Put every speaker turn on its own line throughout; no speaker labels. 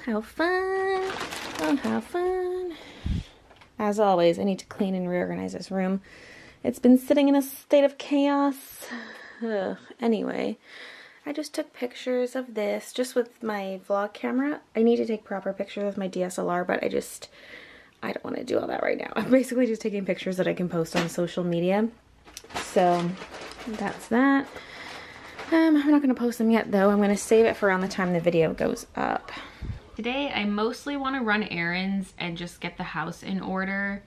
how fun. Oh, how fun. As always, I need to clean and reorganize this room. It's been sitting in a state of chaos. Anyway, I just took pictures of this just with my vlog camera. I need to take proper pictures with my DSLR, but I don't want to do all that right now. I'm basically just taking pictures that I can post on social media. So that's that. I'm not going to post them yet though. I'm going to save it for around the time the video goes up. Today I mostly want to run errands and just get the house in order.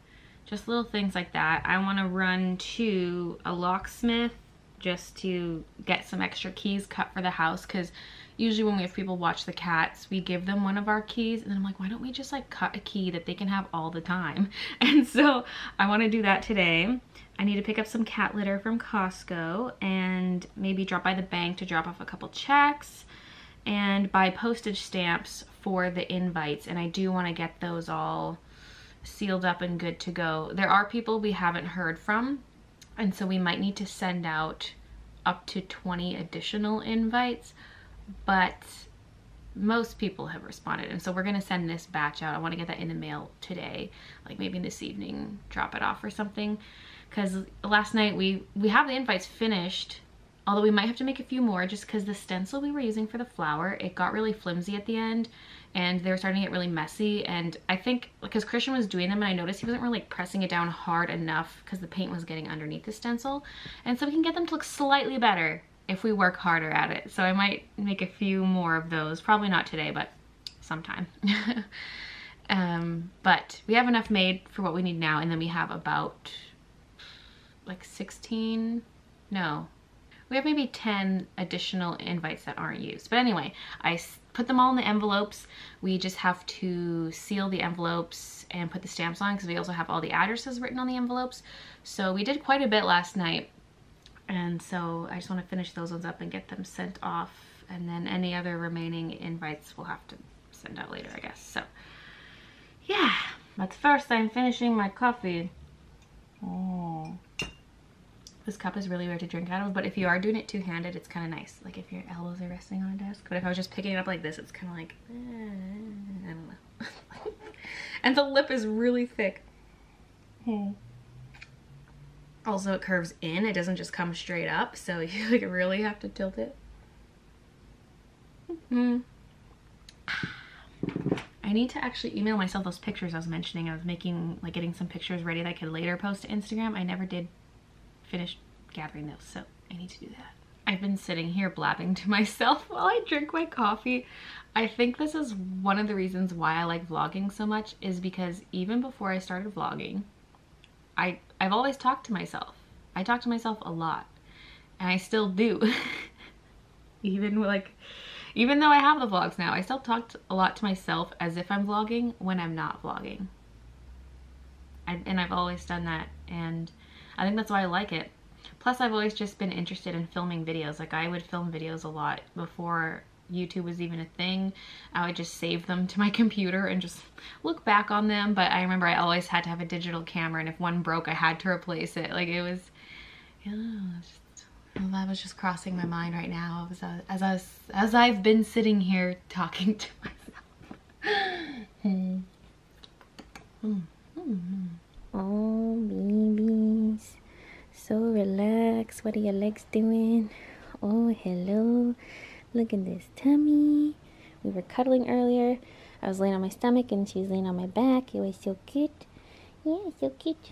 Just little things like that. I want to run to a locksmith just to get some extra keys cut for the house, because usually when we have people watch the cats, we give them one of our keys, and then I'm like, why don't we just like cut a key that they can have all the time? And so I want to do that today. I need to pick up some cat litter from Costco and maybe drop by the bank to drop off a couple checks and buy postage stamps for the invites, and I do want to get those all sealed up and good to go. There are people we haven't heard from, and so we might need to send out up to 20 additional invites, but most people have responded, and so we're gonna send this batch out. I want to get that in the mail today, like maybe this evening, drop it off or something, because last night we have the invites finished, although we might have to make a few more just because the stencil we were using for the flower, it got really flimsy at the end and they were starting to get really messy. And I think because Christian was doing them and I noticed he wasn't really like pressing it down hard enough because the paint was getting underneath the stencil. And so we can get them to look slightly better if we work harder at it. So I might make a few more of those, probably not today, but sometime. But we have enough made for what we need now, and then we have about like 16, no. We have maybe 10 additional invites that aren't used. But anyway, I put them all in the envelopes. We just have to seal the envelopes and put the stamps on, because we also have all the addresses written on the envelopes. So we did quite a bit last night. And so I just want to finish those ones up and get them sent off. And then any other remaining invites we'll have to send out later, I guess. So yeah, but first I'm finishing my coffee. Oh. This cup is really weird to drink out of, but if you are doing it two-handed, it's kind of nice. Like if your elbows are resting on a desk. But if I was just picking it up like this, it's kind of like, I don't know. And the lip is really thick. Also, it curves in. It doesn't just come straight up, so you like really have to tilt it. I need to actually email myself those pictures I was mentioning. I was making, like, getting some pictures ready that I could later post to Instagram. I never did finish gathering those, so I need to do that. I've been sitting here blabbing to myself while I drink my coffee. I think this is one of the reasons why I like vlogging so much, is because even before I started vlogging, I've always talked to myself. I talk to myself a lot, and I still do. Even though I have the vlogs now, I still talk a lot to myself as if I'm vlogging when I'm not vlogging. And I've always done that, and I think that's why I like it. Plus, I've always just been interested in filming videos. Like, I would film videos a lot before YouTube was even a thing. I would just save them to my computer and just look back on them. But I remember I always had to have a digital camera, and if one broke, I had to replace it. Like, it was, that was just crossing my mind right now as I've been sitting here talking to myself. Oh, babies, so relaxed. What are your legs doing? Oh, hello. Look at this tummy. We were cuddling earlier. I was laying on my stomach and she was laying on my back. It was so cute. Yeah, so cute.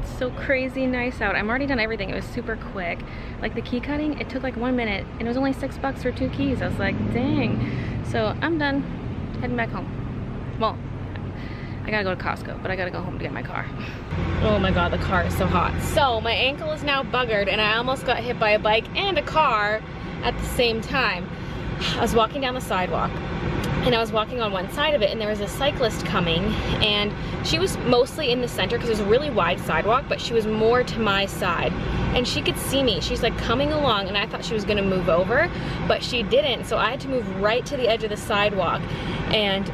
It's so crazy nice out. I'm already done everything. It was super quick. Like the key cutting, it took like 1 minute and it was only $6 for 2 keys. I was like, dang. So I'm done. Heading back home. Well, I gotta go to Costco, but I gotta go home to get my car. Oh my god, the car is so hot. So my ankle is now buggered and I almost got hit by a bike and a car at the same time. I was walking down the sidewalk and I was walking on one side of it, and there was a cyclist coming, and she was mostly in the center because it was a really wide sidewalk, but she was more to my side and she could see me. She's like coming along and I thought she was gonna move over, but she didn't. So I had to move right to the edge of the sidewalk, and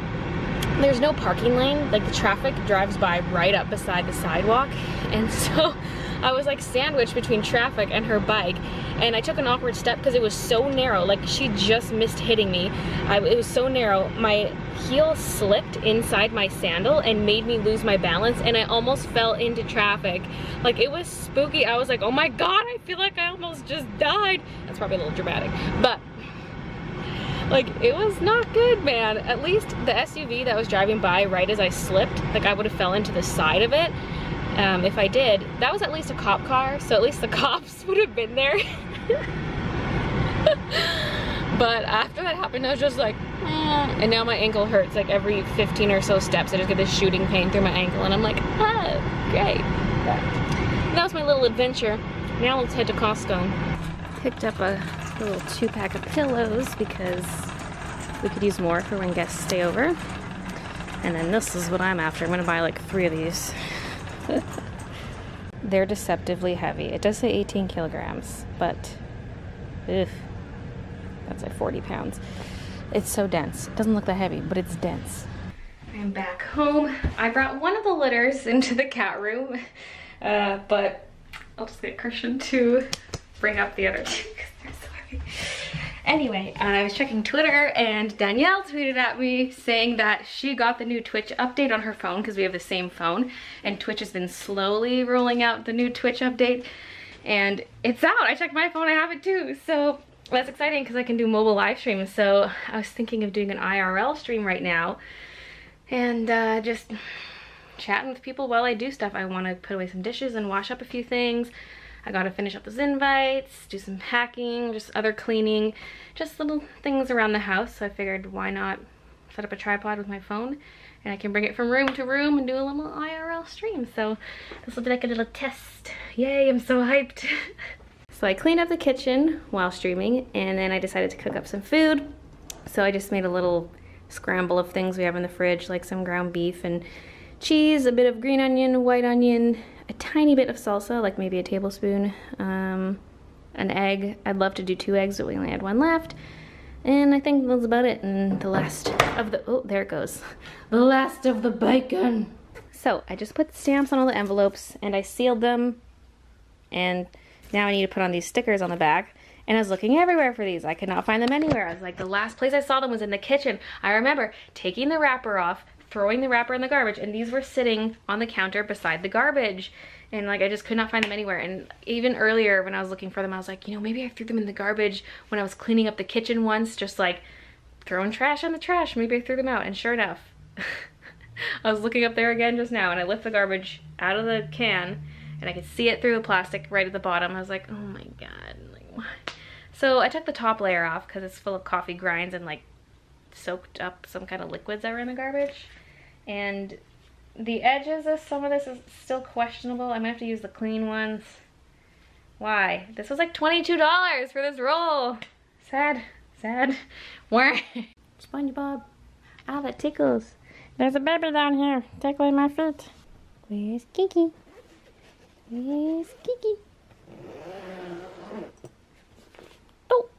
there's no parking lane. Like, the traffic drives by right up beside the sidewalk, and so I was like sandwiched between traffic and her bike, and I took an awkward step because it was so narrow. Like, she just missed hitting me. It was so narrow. My heel slipped inside my sandal and made me lose my balance, and I almost fell into traffic. Like, it was spooky. I was like, oh my god, I feel like I almost just died. That's probably a little dramatic, but like, it was not good, man. At least the SUV that was driving by right as I slipped, like, I would have fell into the side of it. If I did. That was at least a cop car, so at least the cops would have been there. But after that happened, I was just like, and now my ankle hurts like every 15 or so steps. I just get this shooting pain through my ankle, and I'm like, oh, great. But that was my little adventure. Now let's head to Costco. Picked up a little 2-pack of pillows because we could use more for when guests stay over. And then this is what I'm after. I'm gonna buy like 3 of these. They're deceptively heavy. It does say 18 kilograms, but ugh, that's like 40 pounds. It's so dense. It doesn't look that heavy, but it's dense. I'm back home. I brought one of the litters into the cat room, but I'll just get Christian to bring up the other 2 because they're so heavy. Anyway, I was checking Twitter and Danielle tweeted at me saying that she got the new Twitch update on her phone because we have the same phone, and Twitch has been slowly rolling out the new Twitch update, and it's out. I checked my phone, I have it too. So that's exciting because I can do mobile live streams. So I was thinking of doing an IRL stream right now and just chatting with people while I do stuff. I want to put away some dishes and wash up a few things. I gotta finish up those invites, do some packing, just other cleaning, just little things around the house. So I figured, why not set up a tripod with my phone, and I can bring it from room to room and do a little IRL stream. So this will be like a little test. Yay, I'm so hyped. So I cleaned up the kitchen while streaming, and then I decided to cook up some food. So I just made a little scramble of things we have in the fridge, like some ground beef and cheese, a bit of green onion, white onion, a tiny bit of salsa, like maybe a tablespoon, an egg. I'd love to do 2 eggs, but we only had 1 left. And I think that's about it. And the last of the, oh, there it goes. The last of the bacon. So I just put stamps on all the envelopes and I sealed them. And now I need to put on these stickers on the back. And I was looking everywhere for these. I could not find them anywhere. I was like, the last place I saw them was in the kitchen. I remember taking the wrapper off, throwing the wrapper in the garbage, and these were sitting on the counter beside the garbage, and like I just could not find them anywhere. And even earlier when I was looking for them, I was like, you know, maybe I threw them in the garbage when I was cleaning up the kitchen once, just like throwing trash in the trash. Maybe I threw them out, and sure enough, I was looking up there again just now, and I lift the garbage out of the can, and I could see it through the plastic right at the bottom. I was like, oh my god, like what? So I took the top layer off because it's full of coffee grinds and like soaked up some kind of liquids that were in the garbage. And the edges of some of this is still questionable. I'm gonna have to use the clean ones. Why? This was like $22 for this roll. Sad, sad. Where? SpongeBob. Ah, that tickles. There's a baby down here tickling my feet. Where's Kiki? Where's Kiki? Oh.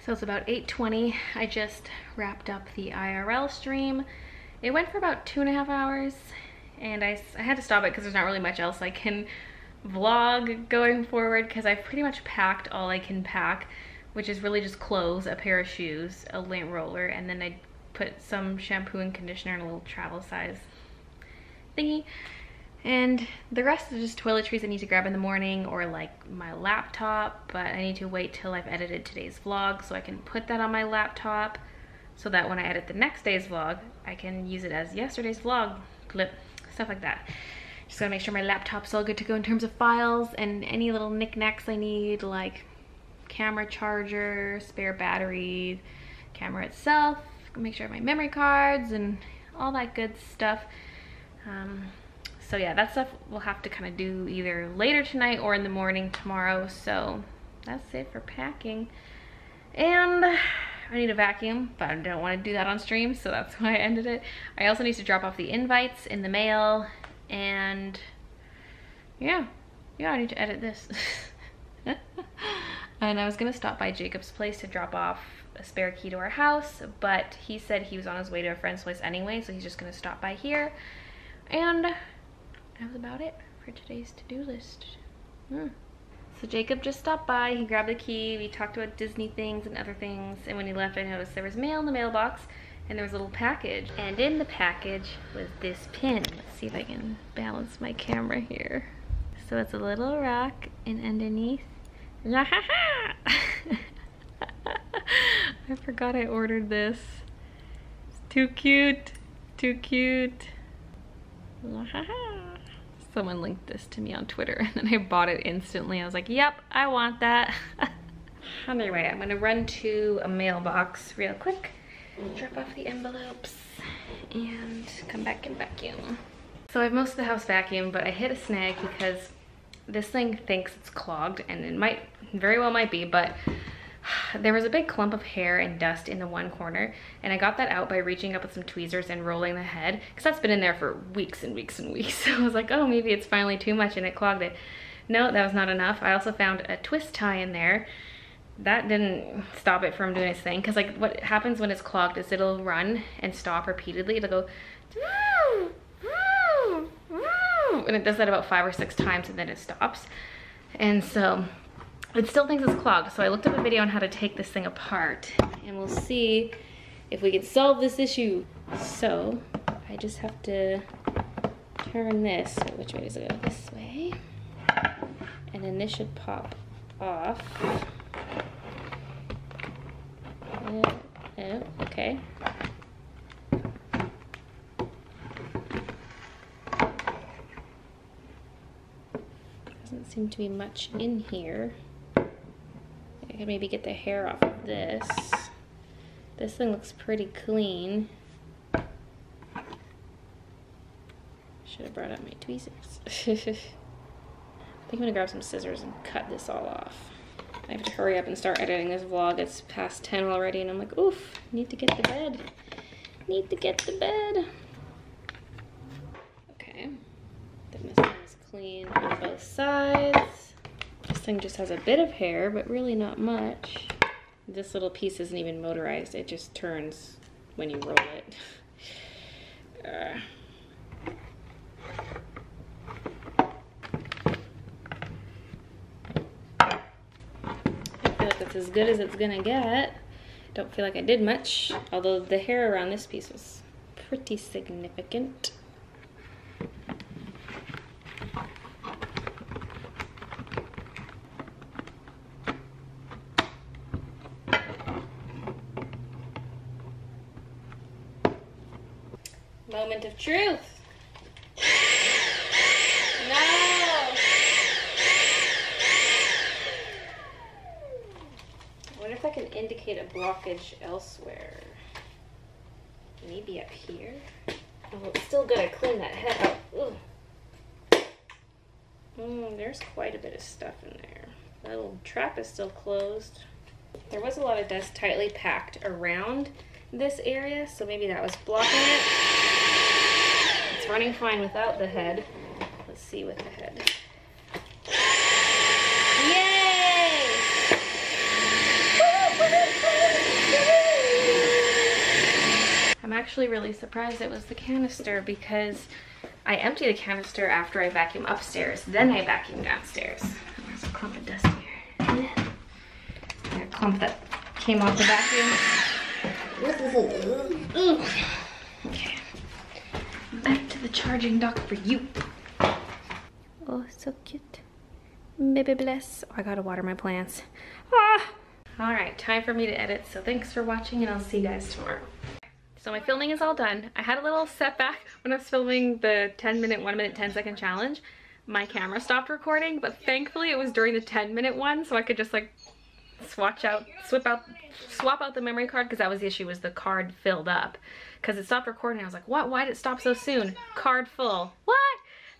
So it's about 8:20. I just wrapped up the IRL stream. It went for about 2.5 hours, and I had to stop it because there's not really much else I can vlog going forward, because I've pretty much packed all I can pack, which is really just clothes, a pair of shoes, a lint roller, and then I put some shampoo and conditioner in a little travel size thingy. And the rest is just toiletries I need to grab in the morning, or like my laptop, but I need to wait till I've edited today's vlog so I can put that on my laptop, so that when I edit the next day's vlog, I can use it as yesterday's vlog clip, stuff like that. Just gotta make sure my laptop's all good to go in terms of files, and any little knickknacks I need, like camera charger, spare battery, camera itself, make sure I have my memory cards and all that good stuff. So yeah, that stuff we'll have to kind of do either later tonight or in the morning tomorrow. So that's it for packing. And I need a vacuum, but I don't want to do that on stream, so that's why I ended it. I also need to drop off the invites in the mail, and yeah, I need to edit this. And I was gonna stop by Jacob's place to drop off a spare key to our house, but he said he was on his way to a friend's place anyway, so he's just gonna stop by here. And that was about it for today's to-do list. So Jacob just stopped by, he grabbed the key, we talked about Disney things and other things, and when he left I noticed there was mail in the mailbox and there was a little package. And in the package was this pin. Let's see if I can balance my camera here. So it's a little rock, and underneath, I forgot I ordered this. It's too cute, too cute. Someone linked this to me on Twitter and then I bought it instantly. I was like, yep, I want that. Anyway, I'm gonna run to a mailbox real quick, drop off the envelopes, and come back and vacuum. So I have most of the house vacuumed, but I hit a snag because this thing thinks it's clogged, and it very well might be, but there was a big clump of hair and dust in the one corner, and I got that out by reaching up with some tweezers and rolling the head, because that's been in there for weeks and weeks and weeks. So I was like, oh, maybe it's finally too much and it clogged it. No, that was not enough. I also found a twist tie in there. That didn't stop it from doing its thing, because like what happens when it's clogged is it'll run and stop repeatedly. It'll go, woo, woo, woo, and it does that about 5 or 6 times and then it stops. And so it still thinks it's clogged, so I looked up a video on how to take this thing apart, and we'll see if we can solve this issue. So I just have to turn this, which way does it go? This way. And then this should pop off. Okay. Doesn't seem to be much in here. I could maybe get the hair off of this. This thing looks pretty clean. Should have brought out my tweezers. I think I'm gonna grab some scissors and cut this all off. I have to hurry up and start editing this vlog. It's past 10 already and I'm like, oof, need to get to bed. Need to get to bed. Okay, then this thing is clean on both sides. This thing just has a bit of hair, but really not much. This little piece isn't even motorized. It just turns when you roll it. I feel like that's as good as it's gonna get. Don't feel like I did much, although the hair around this piece was pretty significant. Moment of truth. No. I wonder if I can indicate a blockage elsewhere. Maybe up here. Oh, it's still gotta clean that head out. There's quite a bit of stuff in there. That little trap is still closed. There was a lot of dust tightly packed around this area, so maybe that was blocking it. It's running fine without the head. Let's see with the head. Yay! I'm actually really surprised it was the canister, because I empty the canister after I vacuum upstairs, then I vacuum downstairs. There's a clump of dust here. A clump that came off the vacuum. Okay, back to the charging dock for you. Oh, so cute. Baby bless. Oh, I gotta water my plants. All right, time for me to edit. So thanks for watching, and I'll see you guys tomorrow. So my filming is all done. I had a little setback when I was filming the 10-minute, 1-minute, 10-second challenge. My camera stopped recording, but thankfully it was during the 10-minute one, so I could just like swap out the memory card, because that was the issue, was the card filled up. Because it stopped recording. I was like, what? Why did it stop so soon? Card full. What?